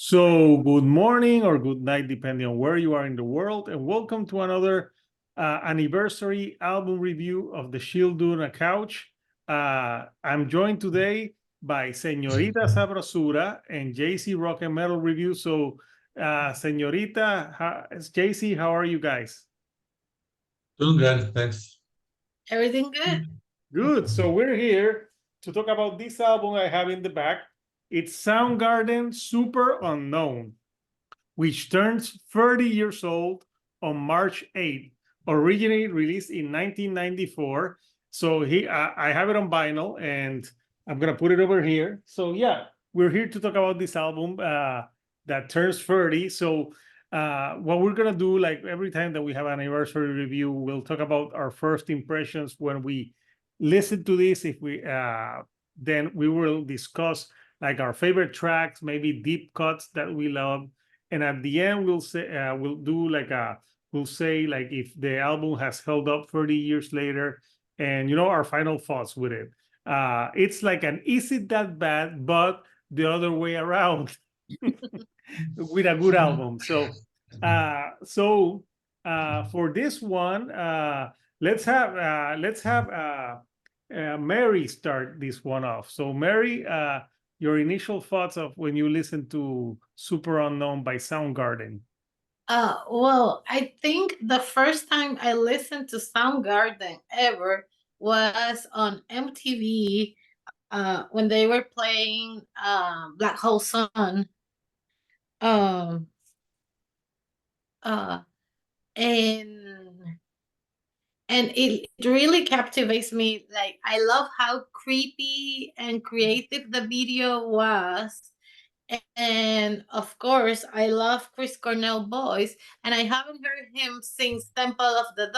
So, good morning or good night, depending on where you are in the world, and welcome to another anniversary album review of the Shield on a Couch. I'm joined today by Señorita Sabrosura and JC Rock and Metal Review. So, JC, how are you guys? Doing good, thanks. Everything good? Good. So, we're here to talk about this album I have in the back. It's Soundgarden-Superunknown, which turns 30 years old on March 8th, originally released in 1994. So I have it on vinyl, and I'm going to put it over here. So yeah, we're here to talk about this album that turns 30. So what we're going to do, like every time that we have an anniversary review, we'll talk about our first impressions when we listen to this. Then we will discuss like our favorite tracks, maybe deep cuts that we love. And at the end, we'll say we'll say like if the album has held up 30 years later, and our final thoughts with it. It's like an is it that bad, but the other way around with a good album. So for this one, let's have Mary start this one off. So Mary, your initial thoughts of when you listen to Superunknown by Soundgarden. Well, I think the first time I listened to Soundgarden ever was on MTV when they were playing Black Hole Sun. Um, uh, and it really captivates me. Like, I love how creepy and creative the video was. And of course, I love Chris Cornell's voice, and I haven't heard him sing Temple of the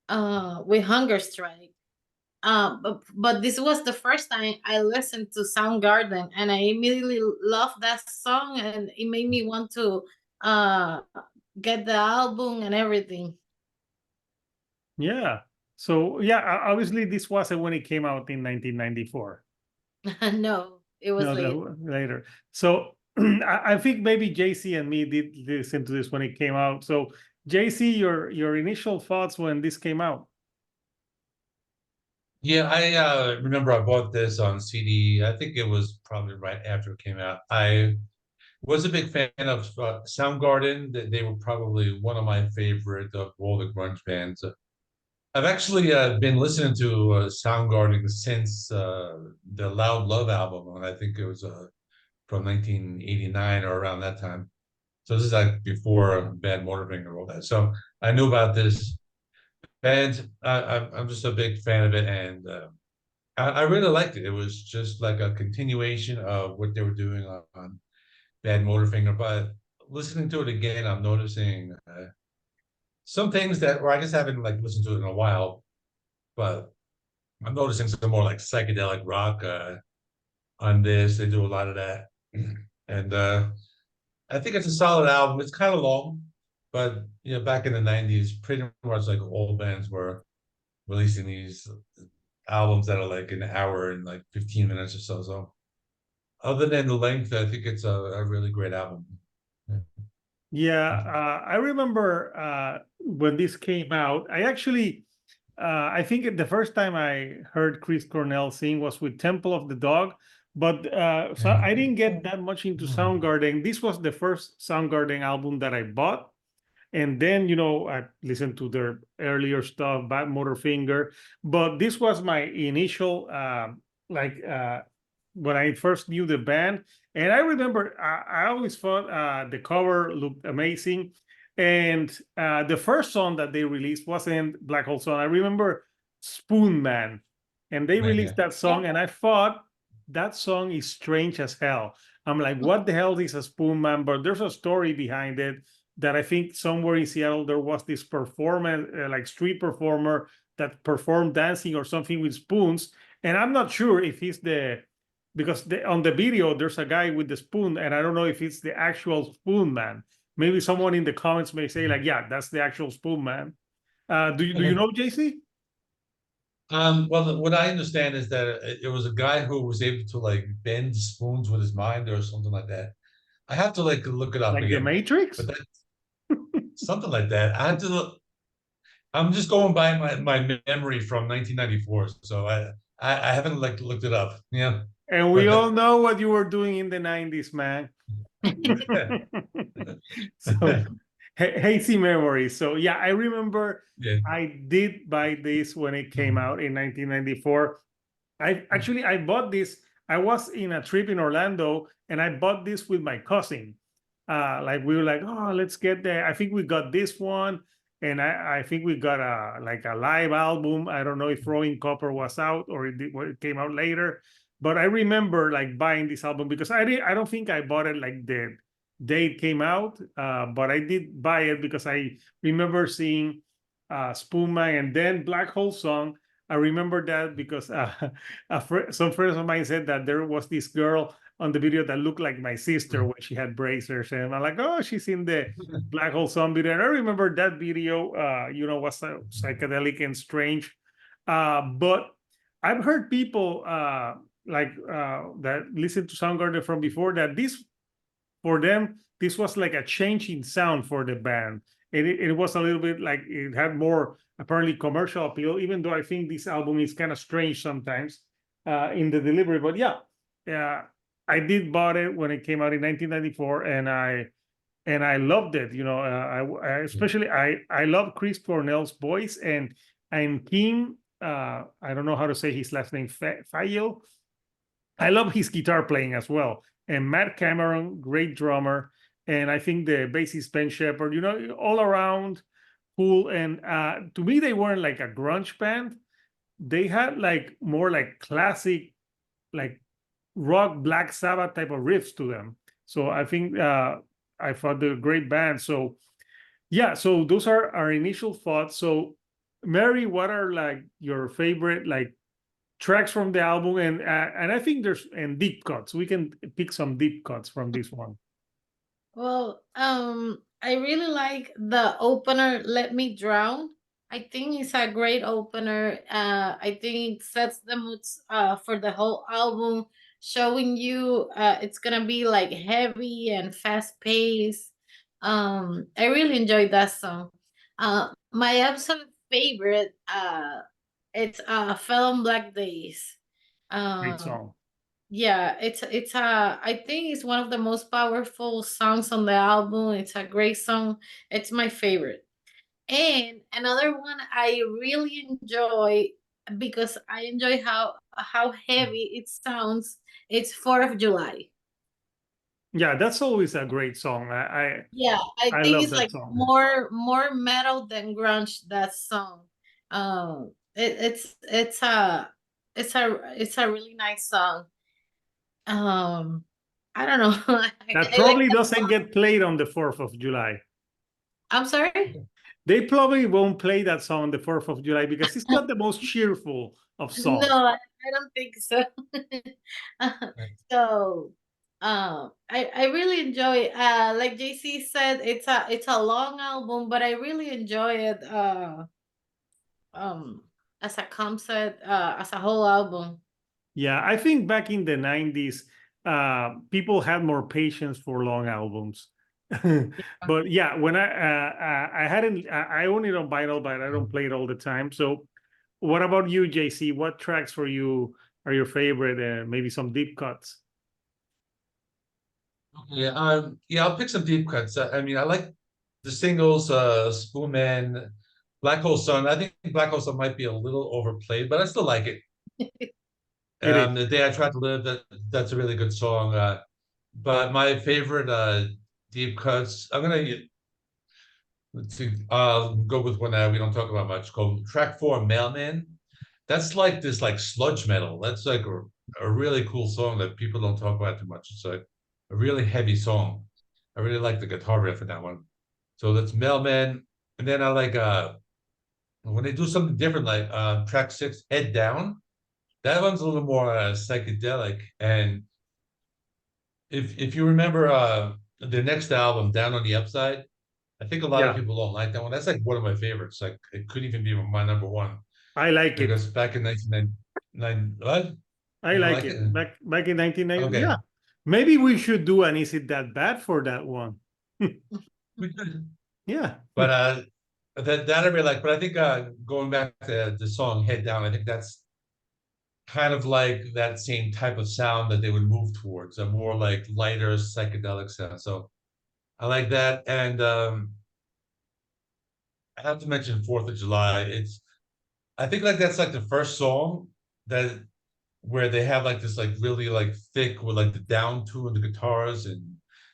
Dog with Hunger Strike. But this was the first time I listened to Soundgarden, and I immediately loved that song, and it made me want to get the album and everything. Yeah. So yeah, obviously this wasn't when it came out in 1994. No, it was later. So I think maybe JC and me did listen to this when it came out. So JC, your initial thoughts when this came out? Yeah, I remember I bought this on CD. I think it was probably right after it came out. I was a big fan of Soundgarden. They were probably one of my favorite of all the grunge bands. I've actually been listening to Soundgarden since the Loud Love album, and I think it was from 1989 or around that time. So this is like before Badmotorfinger and all that. So I knew about this band. I'm just a big fan of it, and I really liked it. It was just like a continuation of what they were doing on Badmotorfinger. But listening to it again, I'm noticing some things that, or I just haven't like listened to it in a while, but I'm noticing some more like psychedelic rock on this. They do a lot of that, and I think it's a solid album. It's kind of long, but back in the '90s, pretty much like all bands were releasing these albums that are like an hour and like 15 minutes or so. So, other than the length, I think it's a really great album. Yeah, I remember when this came out. I think the first time I heard Chris Cornell sing was with Temple of the Dog, but so I didn't get that much into Soundgarden. This was the first Soundgarden album that I bought. And then, I listened to their earlier stuff, Badmotorfinger. But this was my initial, when I first knew the band. And I remember I always thought the cover looked amazing. And the first song that they released wasn't Black Hole Sun. I remember Spoonman. And they released that song, and I thought that song is strange as hell. I'm like, what the hell is a Spoonman? But there's a story behind it that I think somewhere in Seattle there was this performance, like street performer that performed dancing or something with spoons. And I'm not sure if he's because on the video there's a guy with the spoon, and I don't know if it's the actual Spoon Man. Maybe someone in the comments may say like, yeah, that's the actual Spoon Man. Do you know, JC? Well, what I understand is that it was a guy who was able to like bend spoons with his mind or something like that. I have to like look it up Like the again. Matrix? But that something like that. I have to look. I'm just going by my memory from 1994, so I haven't like looked it up. Yeah, And we but all know what you were doing in the 90s, man. So hazy memories. So yeah, I remember yeah. I did buy this when it came out in 1994. I bought this. I was in a trip in Orlando and I bought this with my cousin. Like we were like, oh, let's get there. I think we got this one, and I think we got a like a live album. I don't know if Rolling Copper was out or it came out later, but I remember like buying this album because I don't think I bought it like the day it came out, but I did buy it because I remember seeing Spoonman and then Black Hole Song. I remember that because some friends of mine said that there was this girl on the video that looked like my sister when she had bracers, and I'm like, oh, she's in the Black Hole Sun video. And I remember that video, was psychedelic and strange. But I've heard people that listen to Soundgarden from before that for them, this was like a change in sound for the band. And it was a little bit like it had more apparently commercial appeal, even though I think this album is kind of strange sometimes in the delivery. But yeah, I did bought it when it came out in 1994, and I loved it. Especially I love Chris Cornell's voice, and Kim. I don't know how to say his last name, Fayil. I love his guitar playing as well. And Matt Cameron, great drummer, and I think the bassist Ben Shepherd. All around cool. And to me, they weren't like a grunge band. They had like more like classic, like rock Black Sabbath type of riffs to them. So I think I thought they're a great band. So yeah, so those are our initial thoughts. So Mary, what are like your favorite like tracks from the album? And I think there's and deep cuts. We can pick some deep cuts from this one. Well, I really like the opener, Let Me Drown. I think it's a great opener. I think it sets the moods for the whole album, showing you it's gonna be like heavy and fast paced. I really enjoyed that song. My absolute favorite, it's Fell on Black Days. Great Um, song. yeah, it's a I think it's one of the most powerful songs on the album. It's a great song. It's my favorite. And another one I really enjoy because I enjoy how heavy it sounds. It's 4th of July. Yeah, that's always a great song. Yeah, I I think love it's that like song. more metal than grunge, that song. It's a really nice song. Um I don't know. That I like probably that doesn't song. get played on the 4th of July. I'm sorry? They probably won't play that song on the 4th of July because it's not the most cheerful of No, songs. I don't think so. So, I really enjoy. Like JC said, it's a long album, but I really enjoy it. Um, as a concept, as a whole album. Yeah, I think back in the 90s, people had more patience for long albums. But yeah, when I hadn't, I own it on vinyl, but I don't play it all the time. So, what about you, JC? What tracks for you are your favorite? Maybe some deep cuts. Yeah, I'll pick some deep cuts. I mean, I like the singles, Spoonman, Black Hole Sun. I think Black Hole Sun might be a little overplayed, but I still like it. It is. The Day I Tried to Live, that's a really good song. But my favorite deep cuts, let's see, I'll go with one that we don't talk about much, called track 4, Mailman. That's like this like sludge metal. That's like a really cool song that people don't talk about too much. It's like a really heavy song. I really like the guitar riff in that one. So that's Mailman. And then I like when they do something different, like track 6, Head Down. That one's a little more psychedelic. And if you remember the next album, Down on the Upside, I think a lot of Yeah, people don't like that one. That's like one of my favorites. Like it could even be my number one I like it. because back in 1999, what? I You don't like like it. it? Back in 1990. Okay. Yeah, Maybe we should do an Is It That Bad for that one. We could, Yeah. but that'd be like. But I think going back to the song "Head Down," I think that's kind of like that same type of sound that they would move towards, a more like lighter psychedelic sound. So I like that, and I have to mention Fourth of July. I think like that's like the first song that where they have like this like really like thick with like the down tune and the guitars, and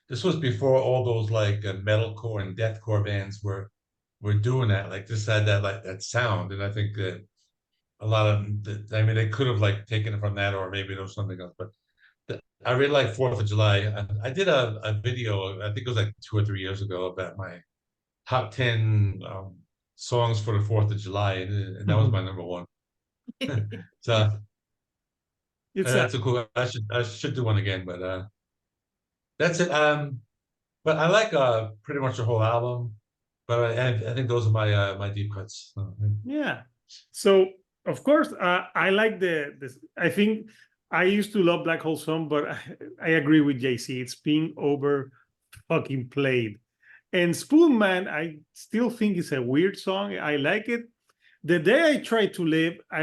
this was before all those like metalcore and deathcore bands were doing that. Like this had that like that sound, and I think that a lot of I mean they could have like taken it from that, or maybe there was something else. But I really like Fourth of July. I did a video, I think it was like 2 or 3 years ago, about my top 10 songs for the Fourth of July, and that was my number one. So It's a that's a cool. I should do one again, but that's it. But I like pretty much the whole album. But I think those are my deep cuts. So, yeah. So of course, I like this. I think I used to love Black Hole Sun, but I agree with JC. It's being over fucking played. And Spoonman, I still think it's a weird song. I like it. The Day I Tried to Live, I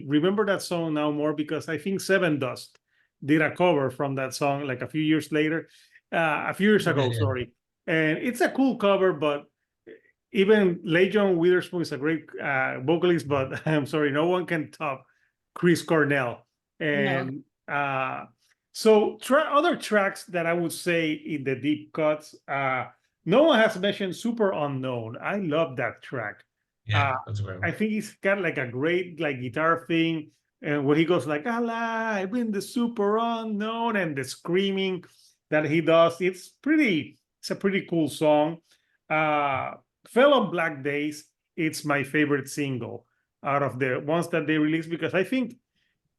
remember that song now more because I think Seven Dust did a cover from that song like a few years later, a few years ago, yeah. sorry. And it's a cool cover, but even Legion Witherspoon is a great vocalist, but I'm sorry, no one can top Chris Cornell. No. And so other tracks that I would say in the deep cuts, no one has mentioned Super Unknown. I love that track. Yeah, that's a great I one. think he's got like a great like guitar thing, and where he goes like "Alive in the super unknown" and the screaming that he does. It's a pretty cool song. Uh, Fell on Black Days. It's my favorite single out of the ones that they released because I think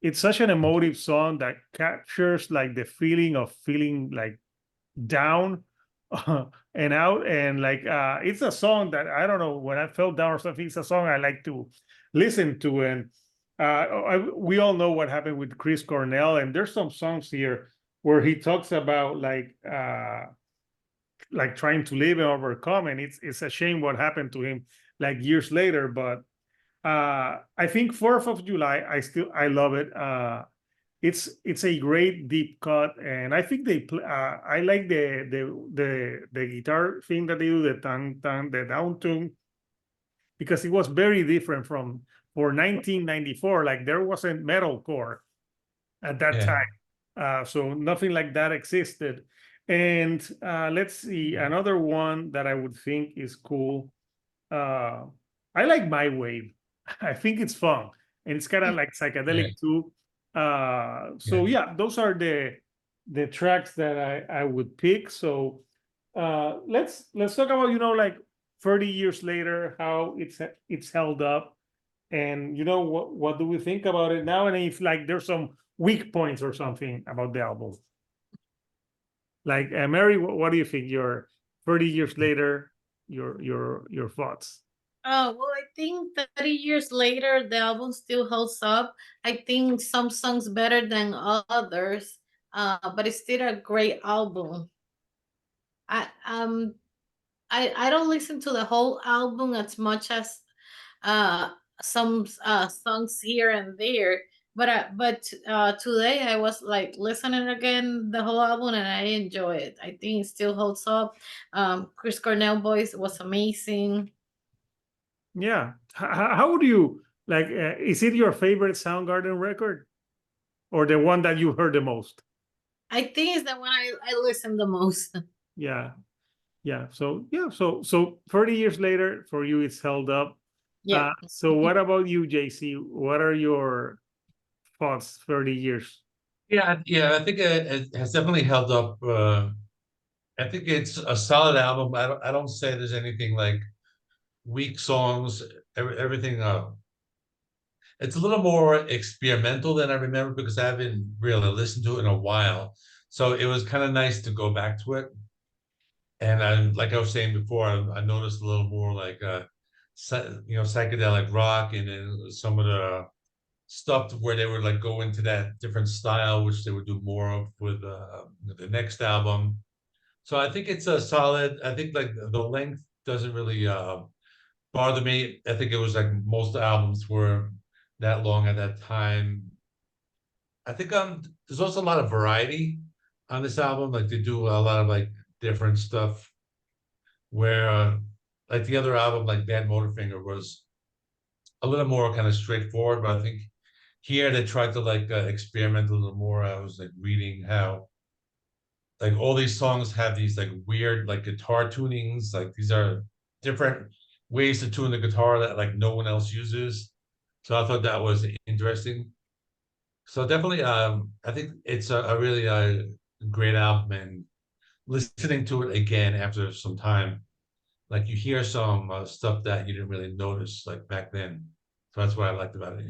it's such an emotive song that captures like the feeling of feeling like down and out, and like it's a song that I don't know, when I felt down or something, it's a song I like to listen to. And we all know what happened with Chris Cornell, and there's some songs here where he talks about like trying to live and overcome, and it's a shame what happened to him like years later. But I think 4th of July, I love it. It's a great deep cut, and I think they play. I like the guitar thing that they do, the the down tune, because it was very different from for 1994. Like there wasn't metalcore at that Yeah. time, so nothing like that existed. And let's see, another one that I would think is cool. I like My Wave. I think it's fun, and it's kind of like psychedelic too. So yeah, those are the tracks that I would pick. So let's talk about like 30 years later how it's held up, and what do we think about it now, and if like there's some weak points or something about the album. Like Mary, what do you think? Your 30 years later, your thoughts. Oh, well, I think 30 years later, the album still holds up. I think some songs better than others, but it's still a great album. I um I don't listen to the whole album as much as uh some songs here and there. But today I was like listening again the whole album and I enjoy it. I think it still holds up. Chris Cornell voice was amazing. Yeah. How would you like? Is it your favorite Soundgarden record, or the one that you heard the most? I think it's the one I listen the most. Yeah, yeah. So yeah, so 30 years later, for you, it's held up. Yeah. So what about you, JC? What are your thoughts? 30 years. Yeah. I think it has definitely held up. I think it's a solid album. I don't say there's anything like weak songs. Everything. It's a little more experimental than I remember because I haven't really listened to it in a while. So it was kind of nice to go back to it. And like I was saying before, I noticed a little more like psychedelic rock, and then some of the stuff where they would like go into that different style, which they would do more of with the next album. So I think it's a solid. I think like the length doesn't really bother me. I think it was like most albums were that long at that time. I think there's also a lot of variety on this album. Like they do a lot of like different stuff where like the other album, like Badmotorfinger, was a little more kind of straightforward, but I think here they tried to like experiment a little more. I was like reading how like all these songs have these like weird like guitar tunings. Like these are different ways to tune the guitar that like no one else uses. So I thought that was interesting. So definitely, I think it's a really great album, and listening to it again after some time, like you hear some stuff that you didn't really notice like back then. So that's what I liked about it.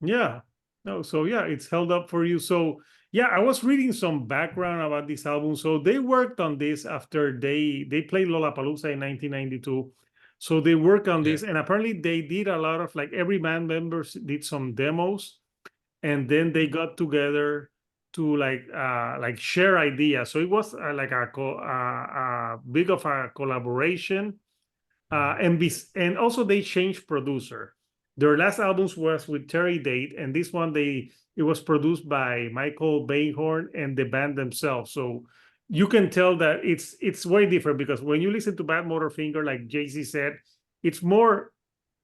Yeah. No, so yeah, it's held up for you. So yeah, I was reading some background about this album. So they worked on this after they played Lollapalooza in 1992. So they worked on Yeah. this, and apparently they did a lot of like every band members did some demos, and then they got together to like share ideas. So it was like a big of a collaboration, and also they changed producer. Their last albums was with Terry Date, and this one it was produced by Michael Beinhorn and the band themselves. So you can tell that it's way different, because when you listen to Badmotorfinger, like Jay-Z said, it's more,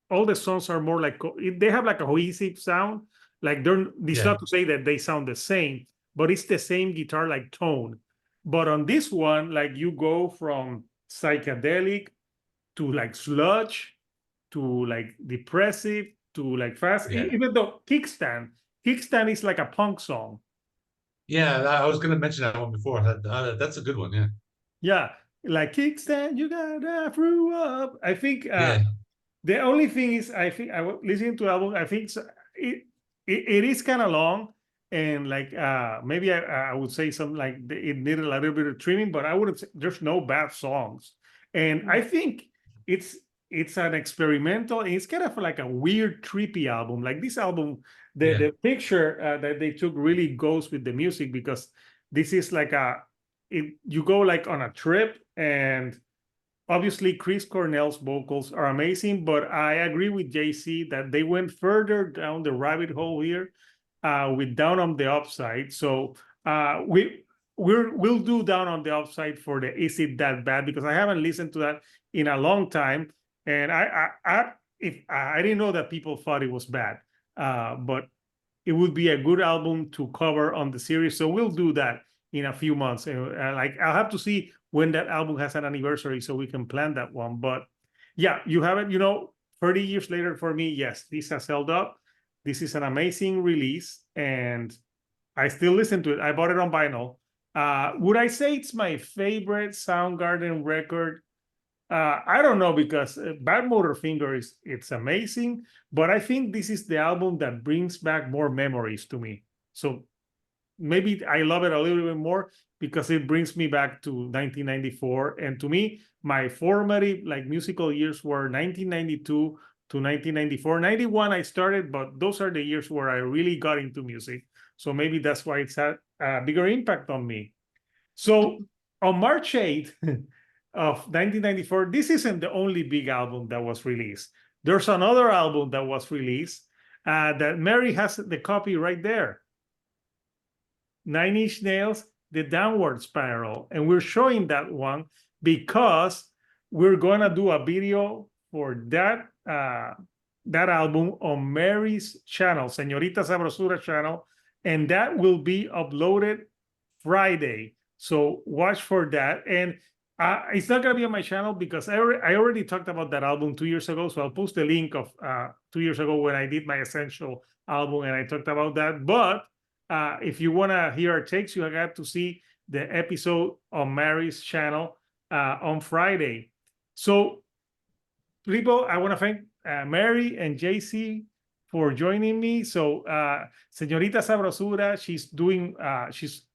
all the songs are more like they have like a cohesive sound. Like it's Yeah. not to say that they sound the same, but it's the same guitar like tone. But on this one, like you go from psychedelic to like sludge to like depressive to like fast. Yeah. Even though kickstand is like a punk song. Yeah, I was gonna mention that one before. That's a good one. Yeah. Yeah, like kickstand, you gotta throw up. I think Yeah. the only thing is, I think I was listening to the album. I think it is kind of long, and like maybe I would say something like it needed a little bit of trimming, but I wouldn't say there's no bad songs. And I think it's it's an experimental, and it's kind of like a weird, trippy album. Like this album, Yeah. the picture that they took really goes with the music, because this is like you go like on a trip, and obviously Chris Cornell's vocals are amazing, but I agree with JC that they went further down the rabbit hole here with Down on the Upside. So we'll do Down on the Upside for the Is It That Bad, because I haven't listened to that in a long time, and I didn't know that people thought it was bad, but it would be a good album to cover on the series. So we'll do that in a few months. Like I'll have to see when that album has an anniversary so we can plan that one. But yeah, you have it, 30 years later for me, yes, this has held up. This is an amazing release, and I still listen to it. I bought it on vinyl. Would I say it's my favorite Soundgarden record? I don't know, because Badmotorfinger it's amazing, but I think this is the album that brings back more memories to me. So maybe I love it a little bit more because it brings me back to 1994. And to me, my formative like musical years were 1992 to 1994. 91 I started, but those are the years where I really got into music. So maybe that's why it's had a bigger impact on me. So on March 8th of 1994, this isn't the only big album that was released. There's another album that was released that Mary has the copy right there. Nine Inch Nails, The Downward Spiral. And we're showing that one because we're going to do a video for that album on Mary's channel, Señorita Sabrosura channel, and that will be uploaded Friday. So watch for that. And it's not going to be on my channel because I already talked about that album 2 years ago. So I'll post the link of 2 years ago when I did my Essential album and I talked about that. But if you want to hear our takes, you have to see the episode on Mary's channel on Friday. So, people, I want to thank Mary and JC for joining me. So, Señorita Sabrosura,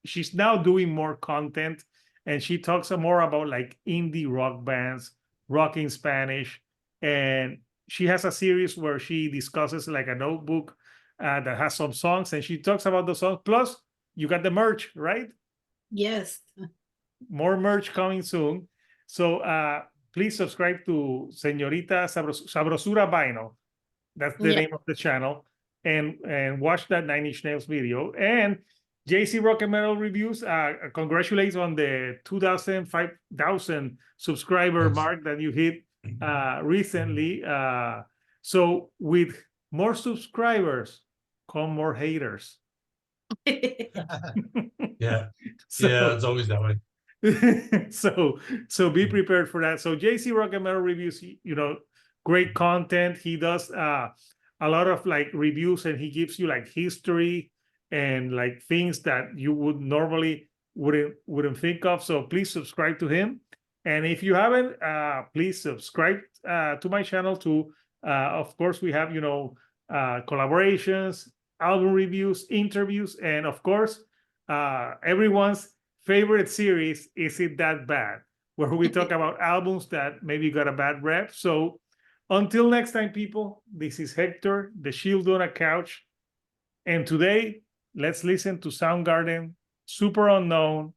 she's now doing more content, and she talks more about like indie rock bands, rock in Spanish, and she has a series where she discusses like a notebook that has some songs, and she talks about the songs. Plus, you got the merch, right? Yes. More merch coming soon. So please subscribe to Señorita Sabrosura Vinyl. That's the name of the channel. And watch that Nine Inch Nails video. And JC Rock and Metal Reviews, congratulations on the 5,000 subscriber mark that you hit recently. So with more subscribers come more haters. Yeah, So, yeah, it's always that way. so be prepared for that. So JC Rock and Metal Reviews, you know, great content. He does a lot of like reviews, and he gives you like history and like things that you would normally wouldn't think of. So please subscribe to him. And if you haven't, please subscribe to my channel too. Of course, we have, you know, collaborations, album reviews, interviews, and of course, everyone's favorite series, Is It That Bad? Where we talk about albums that maybe got a bad rep. So until next time, people, this is Hector, the Shield on a Couch. And today, let's listen to Soundgarden, Super Unknown,